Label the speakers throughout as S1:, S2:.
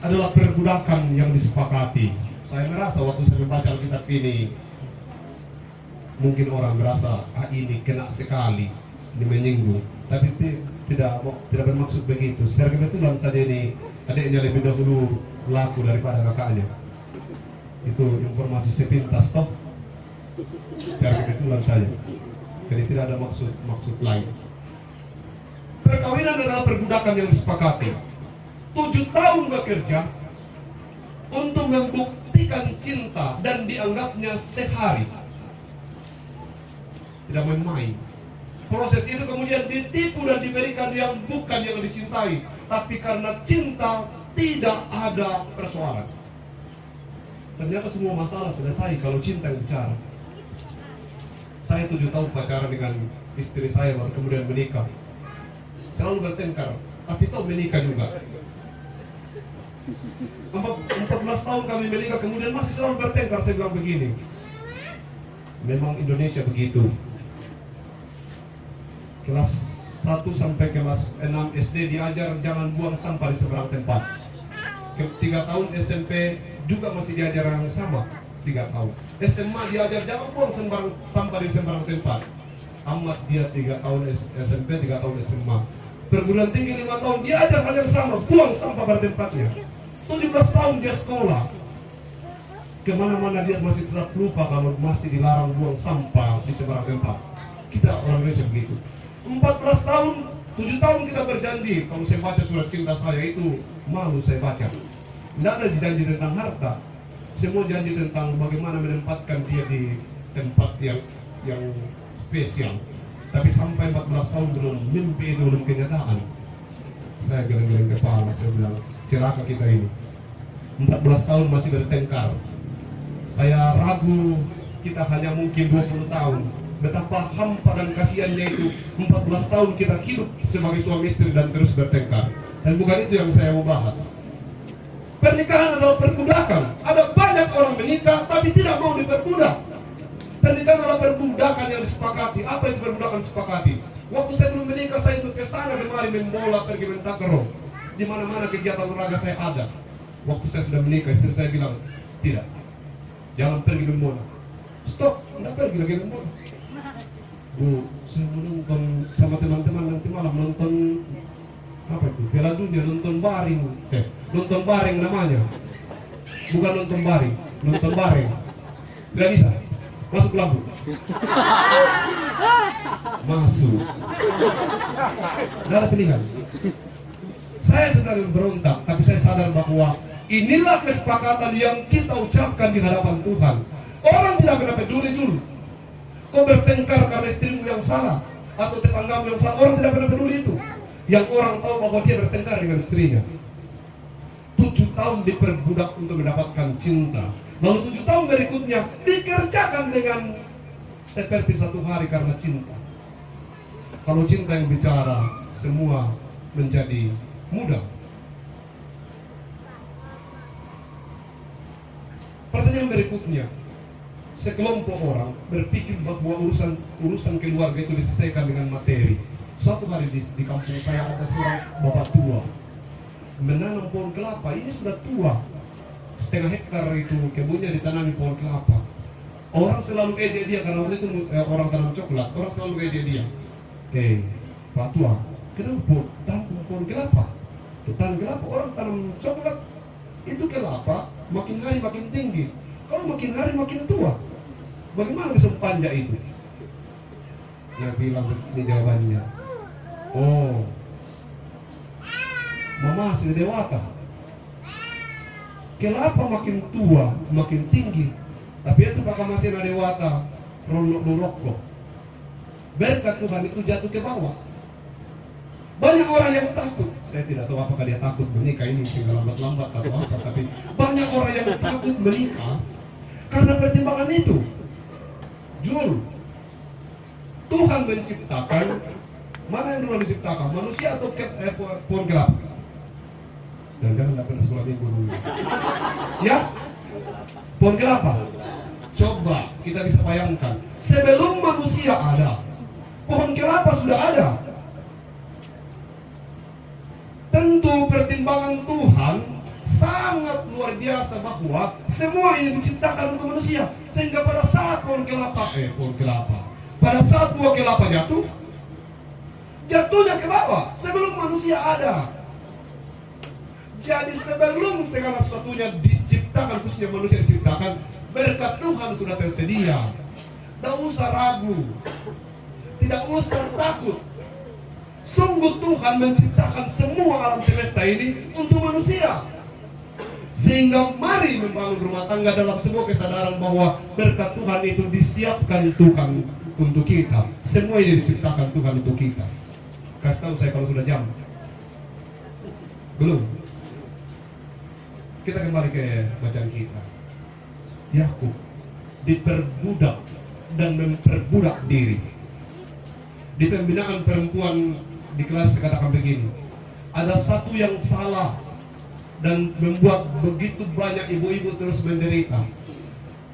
S1: adalah perbudakan yang disepakati. Saya merasa waktu saya membaca Alkitab ini, mungkin orang merasa ini kena sekali, ini menyinggung, tapi tidak bermaksud begitu. Secara kebetulan saja ini adiknya lebih dahulu laku daripada kakaknya. Itu informasi sepintas toh, secara kebetulan saja. Jadi tidak ada maksud lain. Perkawinan adalah perbudakan yang disepakati. 7 tahun bekerja untuk membuktikan cinta dan dianggapnya sehari. Tidak main-main. Proses itu kemudian ditipu dan diberikan yang bukan yang dicintai, tapi karena cinta tidak ada persoalan. Ternyata semua masalah selesai kalau cinta yang bicara. Saya 7 tahun pacaran dengan istri saya, baru kemudian menikah. Selalu bertengkar, tapi tahu menikah juga. 14 tahun kami menikah, kemudian masih selalu bertengkar. Saya bilang begini, memang Indonesia begitu. Kelas 1 sampai kelas 6 SD diajar jangan buang sampah di seberang tempat. 3 tahun SMP juga masih diajar yang sama, 3 tahun. SMA diajar jangan buang sampah di seberang tempat. Amat dia 3 tahun SMP, 3 tahun SMA. Perguruan tinggi 5 tahun diajar hal yang sama, buang sampah pada tempatnya. 17 tahun dia sekolah, kemana-mana dia masih tetap lupa kalau masih dilarang buang sampah di seberang tempat. Kita orang Indonesia begitu. 14 tahun, 7 tahun kita berjanji, kalau saya baca surat cinta saya itu malu saya baca. Tidak ada janji tentang harta, semua janji tentang bagaimana menempatkan dia di tempat yang spesial. Tapi sampai 14 tahun belum mimpi itu, belum kenyataan. Saya geleng-geleng kepala, saya bilang celaka kita ini. 14 tahun masih bertengkar. Saya ragu kita hanya mungkin 20 tahun. Betapa hampa dan kasihannya itu 14 tahun kita hidup sebagai suami istri dan terus bertengkar. Dan bukan itu yang saya mau bahas. Pernikahan adalah perbudakan. Ada banyak orang menikah tapi tidak mau diperbudak. Pernikahan adalah perbudakan yang disepakati. Apa itu perbudakan disepakati? Waktu saya belum menikah, saya ikut ke sana kemari membola, pergi mentakero. Di mana-mana kegiatan olahraga saya ada. Waktu saya sudah menikah, istri saya bilang, tidak, jangan pergi membola. Stop, tidak pergi lagi membola. Bu, saya mau nonton sama teman-teman nanti malam, nonton apa itu? Piala Dunia, nonton baring. Nonton bareng namanya. Bukan nonton baring, nonton bareng. Tidak bisa. Masuk lampu. Masuk. Tidak ada pilihan. Saya sedang berontak, tapi saya sadar bahwa inilah kesepakatan yang kita ucapkan di hadapan Tuhan. Orang tidak pernah peduli dulu. Kau bertengkar karena istrimu yang salah atau tetanggamu yang salah, orang tidak pernah peduli itu. Yang orang tahu bahwa dia bertengkar dengan istrinya. 7 tahun diperbudak untuk mendapatkan cinta. Lalu 7 tahun berikutnya dikerjakan dengan seperti 1 hari karena cinta. Kalau cinta yang bicara, semua menjadi mudah. Pertanyaan berikutnya, sekelompok orang berpikir bahwa urusan keluarga itu diselesaikan dengan materi. Suatu hari di kampung saya ada seorang bapak tua menanam pohon kelapa. Ini sudah tua, 1,5 hektar itu kebunnya ditanami pohon kelapa. Orang selalu ejek dia karena waktu itu orang tanam coklat. Orang selalu ejek dia. Pak tua, kenapa tanam pohon kelapa? Tanam kelapa, orang tanam coklat. Itu kelapa makin hari makin tinggi. Kalau makin hari makin tua, bagaimana bisa panjang itu? Dia bilang di jawabannya, oh, mama sudah dewata. Kelapa makin tua, makin tinggi. Tapi itu bakal masih ada dewata, rokok. Berkat Tuhan itu jatuh ke bawah. Banyak orang yang takut. Saya tidak tahu apakah dia takut menikah ini sehingga lambat-lambat atau apa. Tapi banyak orang yang takut menikah karena pertimbangan itu. Jul, Tuhan menciptakan, mana yang dulu diciptakan, manusia atau pohon kelapa? Dan jangan tidak pernah sekolah minggu dulu. Ya, pohon kelapa. Coba kita bisa bayangkan, sebelum manusia ada, pohon kelapa sudah ada. Tentu pertimbangan Tuhan sangat luar biasa bahwa semua ini diciptakan untuk manusia. Sehingga pada saat pada saat buah kelapa jatuh, jatuhnya ke bawah sebelum manusia ada. Jadi sebelum segala sesuatunya diciptakan, khususnya manusia diciptakan, berkat Tuhan sudah tersedia. Tidak usah ragu, tidak usah takut. Sungguh Tuhan menciptakan semua alam semesta ini untuk manusia. Sehingga mari membangun rumah tangga dalam sebuah kesadaran bahwa berkat Tuhan itu disiapkan Tuhan untuk kita. Semua ini diciptakan Tuhan untuk kita. Kasih tahu saya kalau sudah jam. Belum. Kita kembali ke bacaan kita. Yakub diperbudak dan memperbudak diri. Di pembinaan perempuan di kelas katakan begini, ada satu yang salah dan membuat begitu banyak ibu-ibu terus menderita,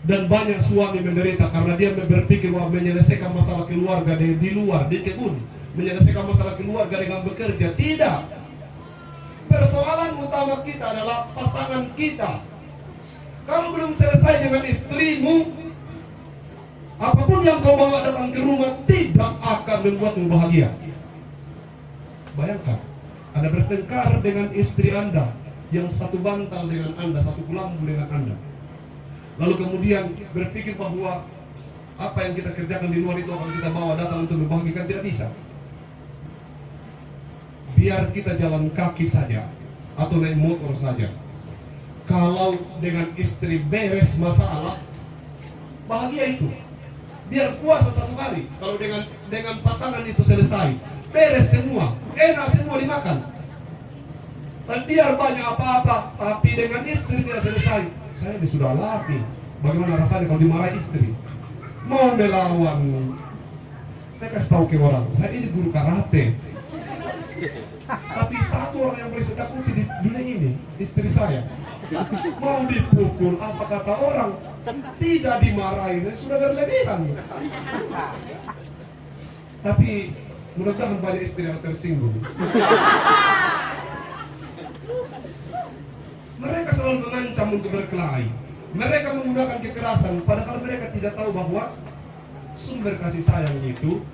S1: dan banyak suami menderita karena dia berpikir bahwa menyelesaikan masalah keluarga di luar, di kebun, menyelesaikan masalah keluarga dengan bekerja. Tidak. Persoalan utama kita adalah pasangan kita. Kalau belum selesai dengan istrimu, apapun yang kau bawa datang ke rumah tidak akan membuatmu bahagia. Bayangkan, Anda bertengkar dengan istri Anda yang satu bantal dengan Anda, satu kelambu dengan Anda. Lalu kemudian berpikir bahwa apa yang kita kerjakan di luar itu akan kita bawa datang untuk membahagiakan, tidak bisa. Biar kita jalan kaki saja atau naik motor saja, kalau dengan istri beres masalah, bahagia itu. Biar puasa satu hari, kalau dengan pasangan itu selesai, beres semua, enak semua dimakan. Dan biar banyak apa-apa, tapi dengan istri tidak selesai. Saya ini sudah latih. Bagaimana rasanya kalau dimarahi istri? Mau melawan. Saya kasih tahu ke orang, saya ini guru karate. Tapi satu orang yang boleh saya takuti di dunia ini, istri saya. Mau dipukul, apa kata orang? Tidak dimarahin, sudah berlebihan. Tapi mudah-mudahan banyak istri yang tersinggung. Mereka selalu mengancam untuk berkelahi. Mereka menggunakan kekerasan, padahal mereka tidak tahu bahwa sumber kasih sayang itu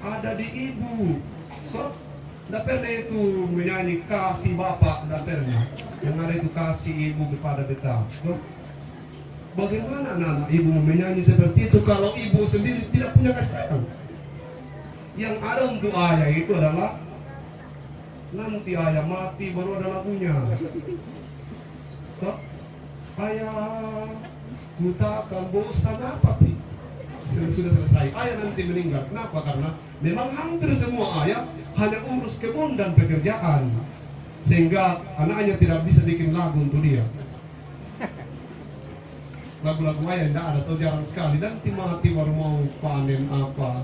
S1: ada di ibu. Kok? Tidak pernah itu menyanyi kasih bapak, tidak pernah. Yang ada itu kasih ibu kepada beta. Kok? Bagaimana anak-anak ibu menyanyi seperti itu kalau ibu sendiri tidak punya kasih sayang? Yang ada untuk ayah itu adalah nanti ayah mati baru ada lagunya. Kok? Ayah, ku takkan bosan apa pi? Sudah selesai, ayah nanti meninggal. Kenapa? Karena memang hampir semua ayah hanya urus kebun dan pekerjaan, sehingga anaknya tidak bisa bikin lagu untuk dia. Lagu-lagu ayah tidak ada atau jarang sekali. Nanti mati baru mau panen apa.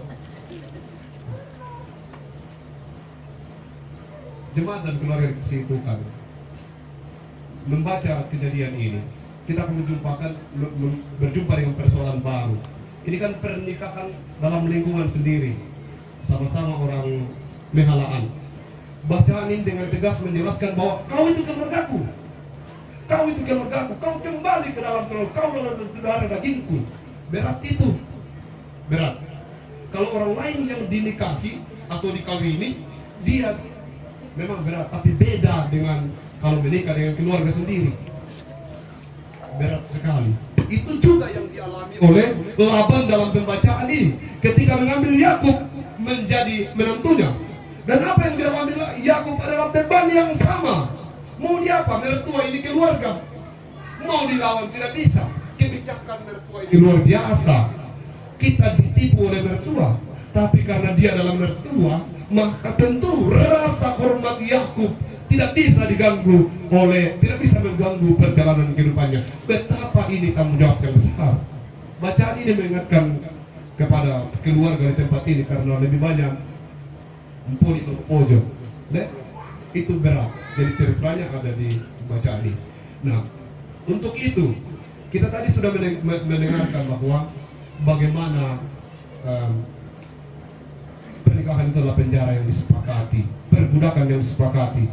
S1: Jemaat dan keluarga dikasihi Tuhan, membaca kejadian ini, kita akan berjumpa dengan persoalan baru. Ini kan pernikahan dalam lingkungan sendiri, sama-sama orang mehalaan. Bacaan ini dengan tegas menjelaskan bahwa kau itu keluargaku, kau itu keluargaku, kau kembali ke dalam keluarga, kau adalah darah dagingku. Berat itu, berat. Kalau orang lain yang dinikahi atau dikawini, dia memang berat, tapi beda dengan kalau menikah dengan keluarga sendiri. Berat sekali. Itu juga yang dialami oleh Laban dalam pembacaan ini ketika mengambil Yakub menjadi menantunya. Dan apa yang dialami Yakub adalah beban yang sama. Mau dia apa? Mertua ini keluarga. Mau dilawan tidak bisa. Kebijakan mertua ini luar biasa. Kita ditipu oleh mertua, tapi karena dia adalah mertua, maka tentu rasa hormat Yakub tidak bisa diganggu tidak bisa mengganggu perjalanan kehidupannya. Betapa ini tanggung jawab yang besar. Bacaan ini mengingatkan kepada keluarga di tempat ini karena lebih banyak empoli pojok. Itu berat. Jadi ceritanya ada di bacaan ini. Nah, untuk itu kita tadi sudah mendengarkan bahwa bagaimana pernikahan itu adalah penjara yang disepakati, perbudakan yang disepakati.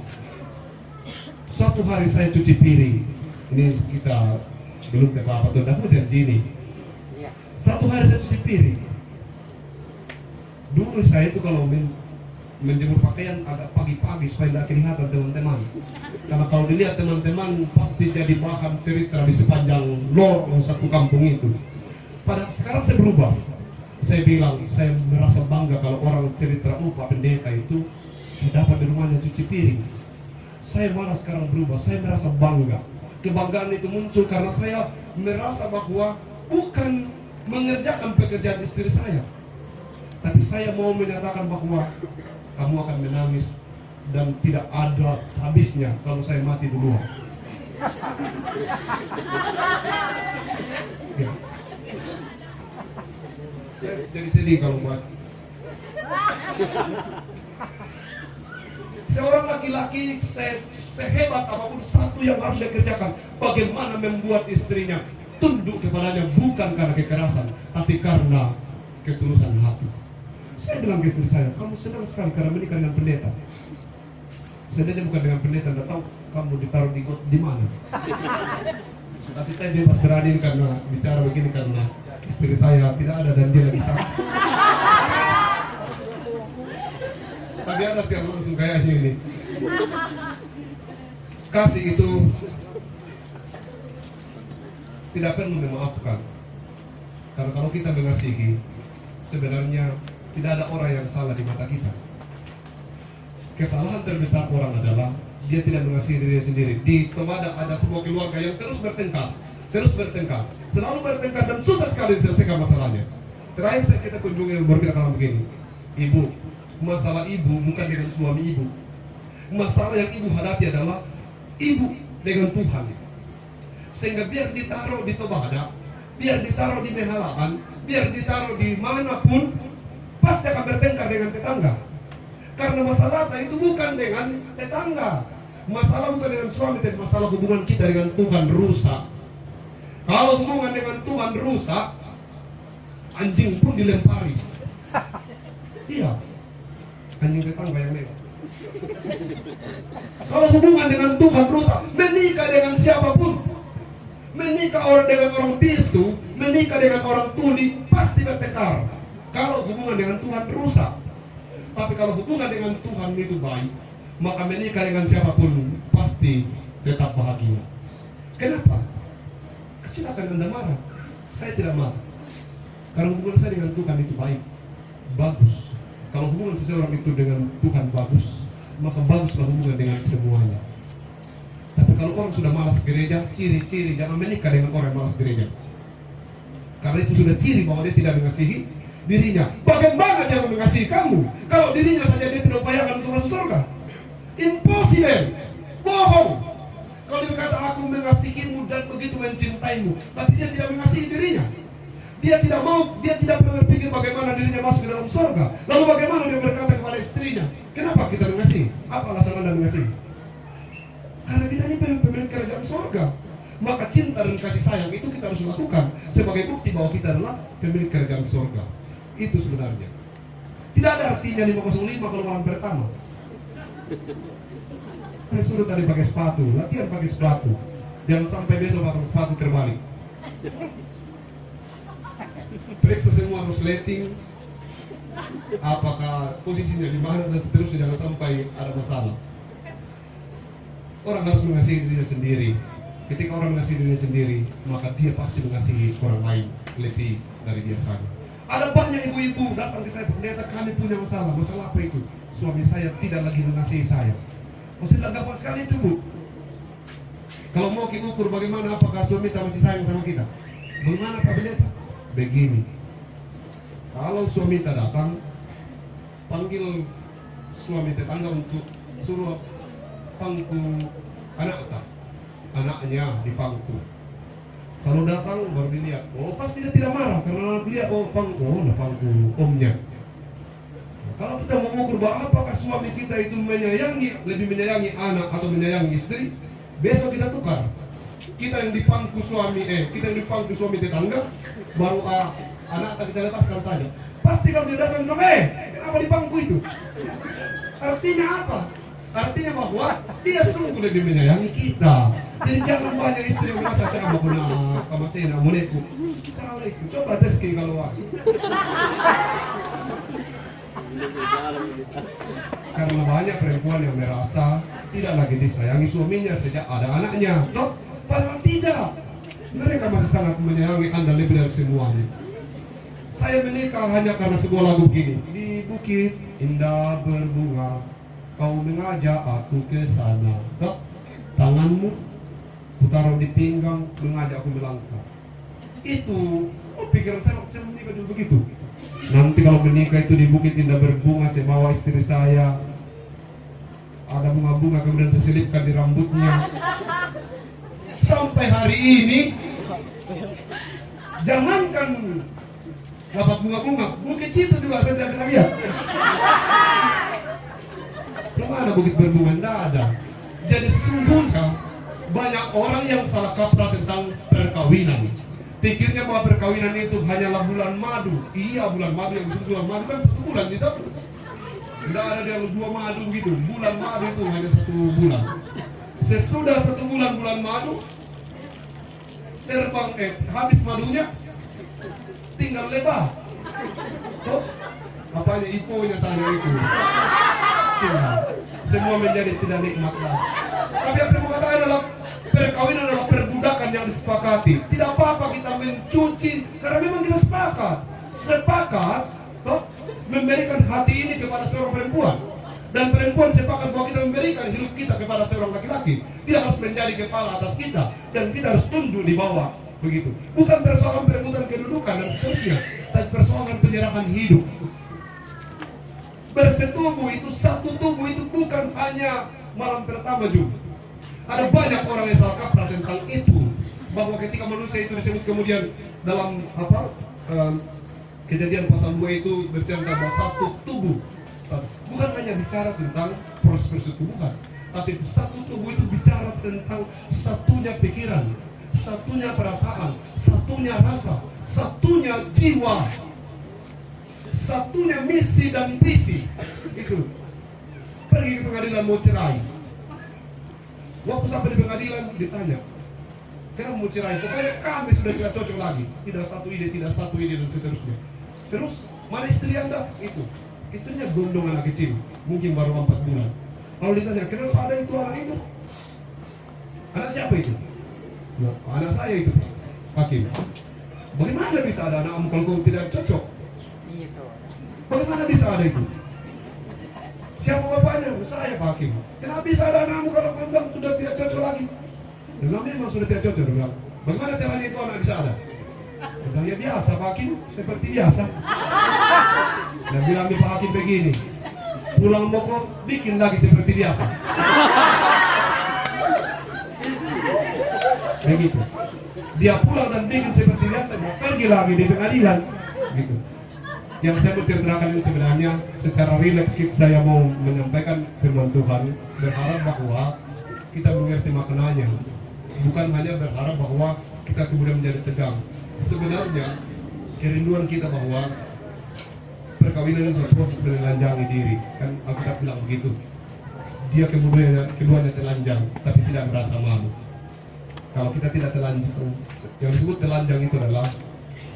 S1: Suatu hari saya cuci piring. Ini kita belum ke apa tuh, aku janji ini. Satu hari saya cuci piring. Dulu saya itu kalau menjemur pakaian agak pagi-pagi supaya tidak kelihatan teman-teman. Karena kalau dilihat teman-teman pasti jadi bahan cerita di sepanjang lorong satu kampung itu. Pada sekarang saya berubah. Saya bilang, saya merasa bangga kalau orang cerita, Pak Pendeta itu saya dapat di rumahnya cuci piring. Saya malah sekarang berubah, saya merasa bangga. Kebanggaan itu muncul karena saya merasa bahwa bukan mengerjakan pekerjaan istri saya, tapi saya mau menyatakan bahwa kamu akan menangis dan tidak ada habisnya kalau saya mati duluan. Ya. Jadi sedih kalau mati. Seorang laki-laki sehebat apapun, satu yang harus dia kerjakan, bagaimana membuat istrinya tunduk kepadanya, bukan karena kekerasan, tapi karena ketulusan hati. Saya bilang ke istri saya, kamu senang sekali karena menikah dengan pendeta. Sebenarnya bukan dengan pendeta, tidak tahu kamu ditaruh di mana. Tapi saya bebas berani karena bicara begini karena istri saya tidak ada dan dia lagi sakit. Tapi ada sih yang langsung kayak aja ini. Kasih itu tidak perlu memaafkan. Karena kalau kita mengasihi, sebenarnya tidak ada orang yang salah di mata kita. Kesalahan terbesar orang adalah dia tidak mengasihi dirinya sendiri. Di Stomada ada sebuah keluarga yang terus bertengkar, selalu bertengkar dan susah sekali diselesaikan masalahnya. Terakhir kita kunjungi, baru kita katakan begini, ibu, masalah ibu bukan dengan suami ibu. Masalah yang ibu hadapi adalah ibu dengan Tuhan. Sehingga biar ditaruh di Tobada, biar ditaruh di Mehalaan, biar ditaruh di manapun, pasti akan bertengkar dengan tetangga. Karena masalah itu bukan dengan tetangga, masalah bukan dengan suami, tapi masalah hubungan kita dengan Tuhan rusak. Kalau hubungan dengan Tuhan rusak, anjing pun dilempari. Iya, anjing tetangga yang lewat. Kalau hubungan dengan Tuhan rusak, menikah dengan siapapun, menikah orang dengan orang bisu, menikah dengan orang tuli, pasti bertengkar. Kalau hubungan dengan Tuhan rusak. Tapi kalau hubungan dengan Tuhan itu baik, maka menikah dengan siapapun pasti tetap bahagia. Kenapa? Kecil akan Anda marah. Saya tidak marah. Karena hubungan saya dengan Tuhan itu baik, bagus. Kalau hubungan seseorang itu dengan Tuhan bagus, maka baguslah hubungan dengan semuanya. Tapi kalau orang sudah malas gereja, ciri-ciri jangan menikah dengan orang yang malas gereja. Karena itu sudah ciri bahwa dia tidak mengasihi dirinya. Bagaimana dia mengasihi kamu kalau dirinya saja dia tidak upayakan untuk masuk surga? Impossible. Bohong. Kalau dia berkata aku mengasihimu dan begitu mencintaimu, tapi dia tidak mengasihi dirinya. Dia tidak mau, dia tidak pernah berpikir bagaimana dirinya masuk ke dalam surga. Lalu bagaimana dia berkata kepada istrinya, kenapa kita mengasihi? Apa alasan Anda mengasihi? Karena kita ini pemilik kerajaan surga. Maka cinta dan kasih sayang itu kita harus lakukan sebagai bukti bahwa kita adalah pemilik kerajaan surga. Itu sebenarnya. Tidak ada artinya 505 kalau malam pertama. Saya suruh tadi pakai sepatu, latihan pakai sepatu. Jangan sampai besok pasang sepatu terbalik. Periksa semua resleting, apakah posisinya di mana dan seterusnya, jangan sampai ada masalah. Orang harus mengasihi dirinya sendiri. Ketika orang mengasihi dirinya sendiri, maka dia pasti mengasihi orang lain lebih dari biasanya. Ada banyak ibu-ibu datang ke saya, pendeta kami punya masalah. Masalah apa itu? Suami saya tidak lagi mengasihi saya. Maksudnya gampang sekali itu, Bu. Kalau mau kita ukur bagaimana apakah suami kita masih sayang sama kita, bagaimana Pak Pendeta? Begini, kalau suami kita datang, panggil suami tetangga untuk suruh pangku anaknya di pangku. Kalau datang baru dilihat, oh pasti dia tidak marah karena dia pangku omnya. Kalau kita mau mengukur bahwa apakah suami kita itu lebih menyayangi anak atau menyayangi istri, besok kita tukar. Kita yang dipangku suami, kita yang dipangku suami tetangga, baru anak kita lepaskan saja. Pasti kalau dia datang bilang, kenapa dipangku itu? Artinya apa? Artinya bahwa dia sungguh lebih menyayangi kita. Jadi jangan banyak istri yang merasa cakap aku nak kamasih nak mulaiku. Salah itu. Coba deski kalau aku. Karena banyak perempuan yang merasa tidak lagi disayangi suaminya sejak ada anaknya. Toh, padahal tidak. Mereka masih sangat menyayangi Anda lebih dari semuanya. Saya menikah hanya karena sebuah lagu begini. Di bukit indah berbunga, kau mengajak aku ke sana. Toh, tanganmu kutaruh di pinggang, mengajak aku melangkah. Itu pikiran saya waktu saya menikah juga begitu. Nanti kalau menikah itu di bukit indah berbunga, saya bawa istri saya, ada bunga-bunga kemudian saya selipkan di rambutnya. Sampai hari ini, jangankan dapat bunga-bunga, bukit itu juga saya tidak pernah lihat. Belum ada bukit berbunga, tidak ada. Jadi sesungguhnya banyak orang yang salah kaprah tentang perkawinan. Pikirnya bahwa perkawinan itu hanyalah bulan madu. Iya, bulan madu yang disebut bulan madu kan 1 bulan gitu. Tidak ada yang 2 madu gitu. Bulan madu itu hanya 1 bulan. Sesudah 1 bulan madu, terbang habis madunya, tinggal lebah. Tuh, apanya iponya sana itu. Tinggal. Semua menjadi tidak nikmat lagi. Tapi yang saya mau katakan adalah perkawinan adalah perbudakan yang disepakati. Tidak apa-apa kita mencuci karena memang kita sepakat toh, memberikan hati ini kepada seorang perempuan, dan perempuan sepakat bahwa kita memberikan hidup kita kepada seorang laki-laki. Dia harus menjadi kepala atas kita dan kita harus tunduk di bawah. Begitu. Bukan persoalan perebutan kedudukan dan seterusnya, tapi persoalan penyerahan hidup. Bersetubuh itu, satu tubuh itu bukan hanya malam pertama juga. Ada banyak orang yang salah kaprah tentang itu, bahwa ketika manusia itu disebut kemudian dalam Kejadian pasal 2 itu berbicara tentang satu tubuh. Bukan hanya bicara tentang proses persetubuhan, tapi satu tubuh itu bicara tentang satunya pikiran, satunya perasaan, satunya rasa, satunya jiwa, satunya misi dan visi. Itu pergi ke pengadilan mau cerai. Waktu sampai di pengadilan ditanya, kenapa mau cerai? Pokoknya kami sudah tidak cocok lagi. Tidak satu ide dan seterusnya. Terus mana istri Anda? Itu istrinya gondong anak kecil, mungkin baru 4 bulan. Kalau ditanya, kenapa ada itu anak itu? Anak siapa itu? Nah, anak saya itu, Hakim. Bagaimana bisa ada anakmu kalau kau tidak cocok? Bagaimana bisa ada itu? Siapa bapaknya? Saya, Pak Hakim. Kenapa bisa ada anakmu kalau kau bilang sudah tidak cocok lagi? Dia memang sudah tidak cocok. Dia bilang, bagaimana caranya itu anak bisa ada? Dia bilang, ya biasa Pak Hakim, seperti biasa. Dan bilang di Pak Hakim begini, pulang mau bikin lagi seperti biasa. Begitu. Dia pulang dan bikin seperti biasa, mau pergi lagi di pengadilan. Gitu. Yang saya mau ceritakan ini sebenarnya secara rileks saya mau menyampaikan firman Tuhan, berharap bahwa kita mengerti maknanya. Bukan hanya berharap bahwa kita kemudian menjadi tegang. Sebenarnya kerinduan kita bahwa perkawinan itu proses menelanjangi diri, kan Alkitab bilang begitu. Dia keduanya telanjang, tapi tidak merasa malu. Kalau kita tidak telanjang, yang disebut telanjang itu adalah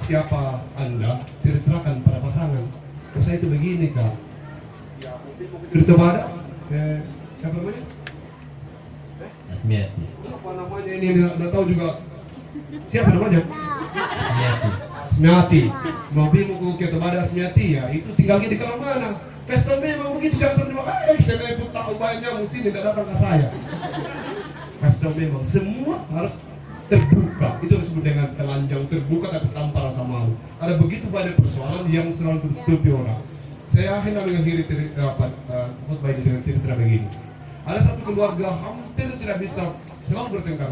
S1: siapa Anda, ceritakan pada pasangan. Oh, saya itu begini Kak. Itu ada siapa namanya?
S2: Asmiati.
S1: Apa namanya ini? Tidak tahu juga. Siapa namanya?
S2: Asmiati.
S1: Asmiati. Mau bingung kita pada Asmiati ya. Itu tinggalnya di kalau mana? Pesta memang begitu, jangan terima kasih. Saya pun tahu banyak mesti tidak datang ke saya. Pesta memang semua harus terbuka. Itu disebut dengan telanjang, terbuka tapi tanpa rasa malu. Ada begitu banyak persoalan yang selalu ditutupi orang. Saya hendak mengakhiri khotbah ini dengan cerita begini. Ada satu keluarga hampir tidak bisa, selalu bertengkar.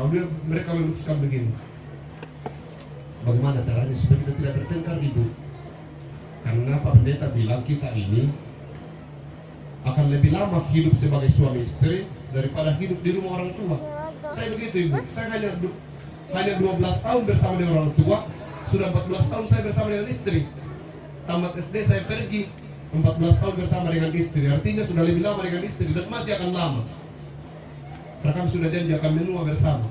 S1: Mereka memutuskan begini. Bagaimana caranya supaya kita tidak bertengkar, Ibu? Karena Pak Pendeta bilang kita ini akan lebih lama hidup sebagai suami istri daripada hidup di rumah orang tua. Saya begitu, Ibu. Saya hanya 12 tahun bersama dengan orang tua, sudah 14 tahun saya bersama dengan istri. Tamat SD saya pergi 14 tahun bersama dengan istri, artinya sudah lebih lama dengan istri dan masih akan lama. Karena kami sudah janji akan menua bersama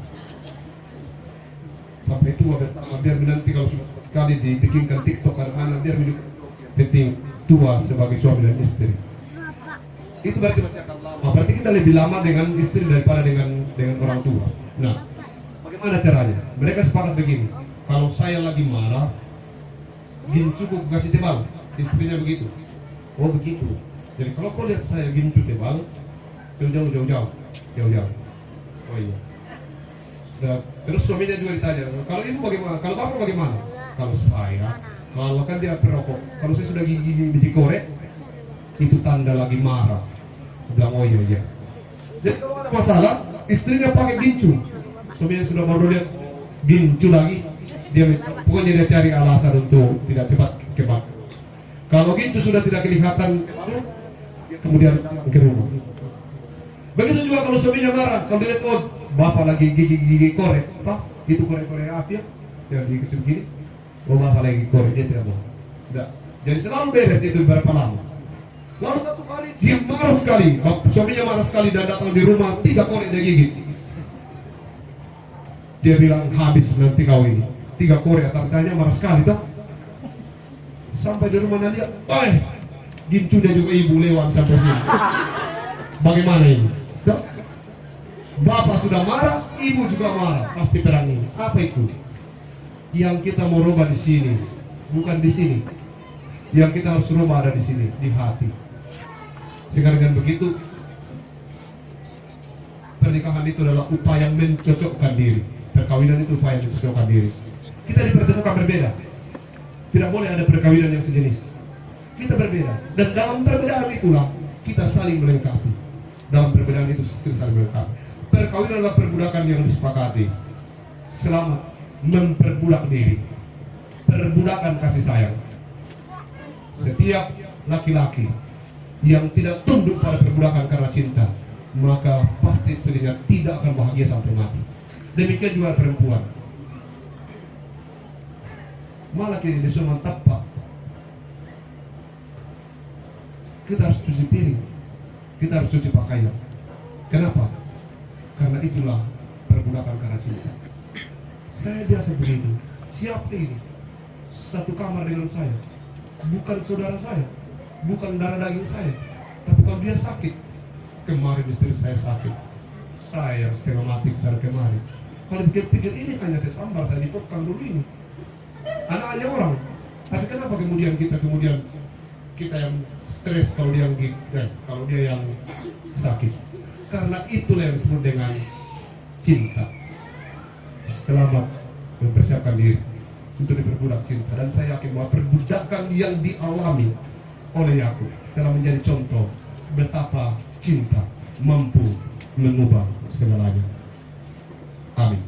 S1: sampai tua bersama, biar nanti kalau sudah sekali dibikinkan TikTok anak-anak, biar penting tua sebagai suami dan istri. Itu berarti masih akan lama. Berarti kita lebih lama dengan istri daripada dengan orang tua. Nah, bagaimana caranya? Mereka sepakat begini. Kalau saya lagi marah, gini cukup kasih tebal. Istrinya begitu. Oh begitu. Jadi kalau kau lihat saya gini tebal, jauh-jauh. Oh iya. Terus suaminya juga ditanya, kalau ibu bagaimana? Kalau bapak bagaimana? Kalau saya, kalau kan dia perokok, kalau saya sudah gigi biji korek, itu tanda lagi marah. Bilang oh iya. Jadi kalau ada masalah, istrinya pakai gincu. Suaminya sudah baru lihat gincu lagi, pokoknya dia cari alasan untuk tidak cepat kebak. Kalau gincu sudah tidak kelihatan, kemudian ke rumah. Begitu juga kalau suaminya marah, kalau dilihat oh bapak lagi gigi korek, apa? Itu korek-korek api ya, yang dikasih begini. Oh bapak lagi korek, dia tidak mau. Tidak. Jadi selalu beres itu berapa lama. Lalu satu kali dia marah sekali, suaminya marah sekali dan datang di rumah 3 korek dia gigit. Dia bilang habis nanti kau ini. 3 korek, tanya marah sekali toh. Sampai di rumah dia, gincunya juga ibu lewat sampai sini. Bagaimana ini? Bapak sudah marah, ibu juga marah, pasti perang ini. Apa itu? Yang kita mau rubah di sini, bukan di sini. Yang kita harus rubah ada di sini, di hati. Sehingga dengan begitu, pernikahan itu adalah upaya mencocokkan diri. Perkawinan itu upaya mencocokkan diri. Kita dipertemukan berbeda. Tidak boleh ada perkawinan yang sejenis. Kita berbeda. Dan dalam perbedaan itulah kita saling melengkapi. Dalam perbedaan itu kita saling melengkapi. Perkawinan adalah perbudakan yang disepakati. Selamat memperbudak diri. Perbudakan kasih sayang. Setiap laki-laki yang tidak tunduk pada perbudakan karena cinta, maka pasti istrinya tidak akan bahagia sampai mati. Demikian juga perempuan. Malah kini dia semua tepat. Kita harus cuci piring, kita harus cuci pakaian. Kenapa? Karena itulah perbudakan karena cinta. Saya biasa begitu. Siapa ini? Satu kamar dengan saya. Bukan saudara saya, bukan darah daging saya. Tapi kalau dia sakit, kemarin istri saya sakit, saya setengah mati kesana kemari. Kalau pikir-pikir ini hanya saya sambar, saya dipotong dulu ini. Anak-anaknya orang. Tapi kenapa kemudian kita yang stres kalau dia yang sakit? Karena itulah yang disebut dengan cinta. Selamat mempersiapkan diri untuk diperbudak cinta. Dan saya yakin bahwa perbudakan yang dialami oleh Yakub telah menjadi contoh betapa cinta mampu mengubah segalanya. Amin.